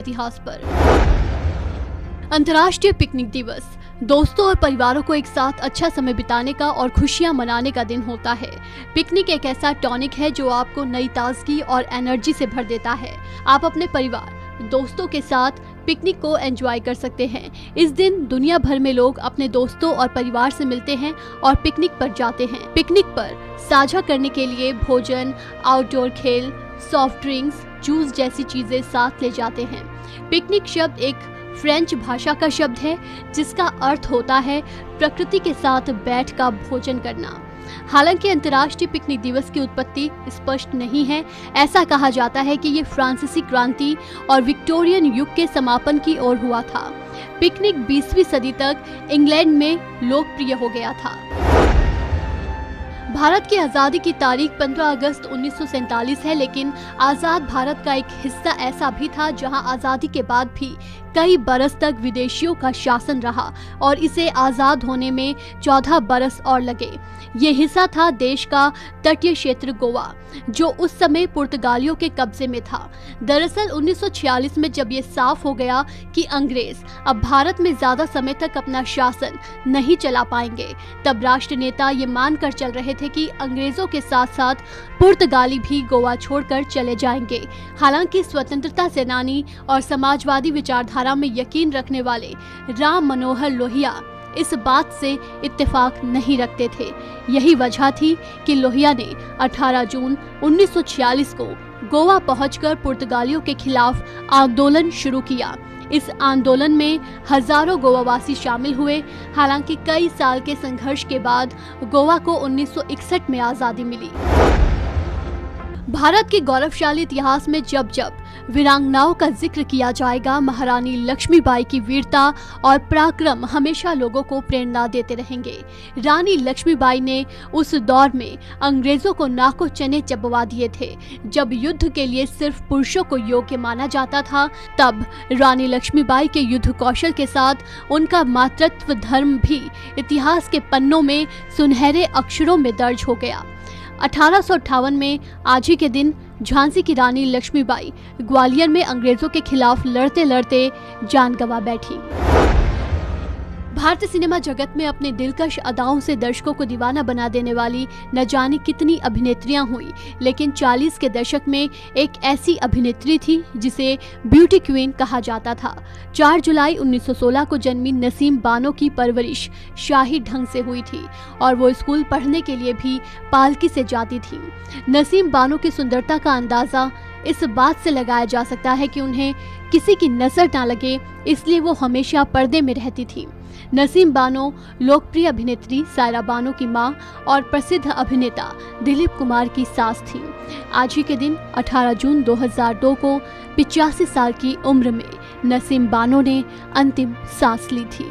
इतिहास पर। अंतर्राष्ट्रीय पिकनिक दिवस दोस्तों और परिवारों को एक साथ अच्छा समय बिताने का और खुशियां मनाने का दिन होता है। पिकनिक एक ऐसा टॉनिक है जो आपको नई ताजगी और एनर्जी से भर देता है। आप अपने परिवार दोस्तों के साथ पिकनिक को एंजॉय कर सकते हैं। इस दिन दुनिया भर में लोग अपने दोस्तों और परिवार से मिलते हैं और पिकनिक पर जाते हैं। पिकनिक पर साझा करने के लिए भोजन, आउटडोर खेल, सॉफ्ट ड्रिंक्स, जूस जैसी चीजें साथ ले जाते हैं। पिकनिक शब्द एक फ्रेंच भाषा का शब्द है जिसका अर्थ होता है प्रकृति के साथ बैठ कर भोजन करना। हालांकि अंतर्राष्ट्रीय पिकनिक दिवस की उत्पत्ति स्पष्ट नहीं है। ऐसा कहा जाता है कि ये फ्रांसीसी क्रांति और विक्टोरियन युग के समापन की ओर हुआ था। पिकनिक 20वीं सदी तक इंग्लैंड में लोकप्रिय हो गया था। भारत की आज़ादी की तारीख 15 अगस्त 1947 है, लेकिन आज़ाद भारत का एक हिस्सा ऐसा भी था जहां आज़ादी के बाद भी कई बरस तक विदेशियों का शासन रहा और इसे आज़ाद होने में 14 बरस और लगे। ये हिस्सा था देश का तटीय क्षेत्र गोवा, जो उस समय पुर्तगालियों के कब्जे में था। दरअसल 1946 में जब ये साफ हो गया कि अंग्रेज अब भारत में ज्यादा समय तक अपना शासन नहीं चला पाएंगे, तब राष्ट्र नेता ये मानकर चल रहे थे कि अंग्रेजों के साथ साथ पुर्तगाली भी गोवा छोड़कर चले जाएंगे। हालांकि स्वतंत्रता सेनानी और समाजवादी विचारधारा में यकीन रखने वाले राम मनोहर लोहिया इस बात से इत्तेफाक नहीं रखते थे। यही वजह थी कि लोहिया ने 18 जून 1946 को गोवा पहुंचकर पुर्तगालियों के खिलाफ आंदोलन शुरू किया। इस आंदोलन में हजारों गोवावासी शामिल हुए। हालांकि कई साल के संघर्ष के बाद गोवा को 1961 में आजादी मिली। भारत के गौरवशाली इतिहास में जब जब वीरांगनाओं का जिक्र किया जाएगा, महारानी लक्ष्मीबाई की वीरता और पराक्रम हमेशा लोगों को प्रेरणा देते रहेंगे। रानी लक्ष्मीबाई ने उस दौर में अंग्रेजों को नाको चने चबवा दिए थे। जब युद्ध के लिए सिर्फ पुरुषों को योग्य माना जाता था, तब रानी लक्ष्मीबाई के युद्ध कौशल के साथ उनका मातृत्व धर्म भी इतिहास के पन्नों में सुनहरे अक्षरों में दर्ज हो गया। 1858 में आज ही के दिन झांसी की रानी लक्ष्मीबाई ग्वालियर में अंग्रेजों के खिलाफ लड़ते लड़ते जान गंवा बैठी। भारतीय सिनेमा जगत में अपने दिलकश अदाओं से दर्शकों को दीवाना बना देने वाली न जाने कितनी अभिनेत्रियां हुई, लेकिन 40 के दशक में एक ऐसी अभिनेत्री थी जिसे ब्यूटी क्वीन कहा जाता था। 4 जुलाई 1916 को जन्मी नसीम बानो की परवरिश शाही ढंग से हुई थी और वो स्कूल पढ़ने के लिए भी पालकी से जाती थी। नसीम बानो की सुंदरता का अंदाजा इस बात से लगाया जा सकता है कि उन्हें किसी की नजर ना लगे, इसलिए वो हमेशा पर्दे में रहती थी। नसीम बानो लोकप्रिय अभिनेत्री सायरा बानो की मां और प्रसिद्ध अभिनेता दिलीप कुमार की सास थी। आज ही के दिन 18 जून 2002 को 85 साल की उम्र में नसीम बानो ने अंतिम सांस ली थी।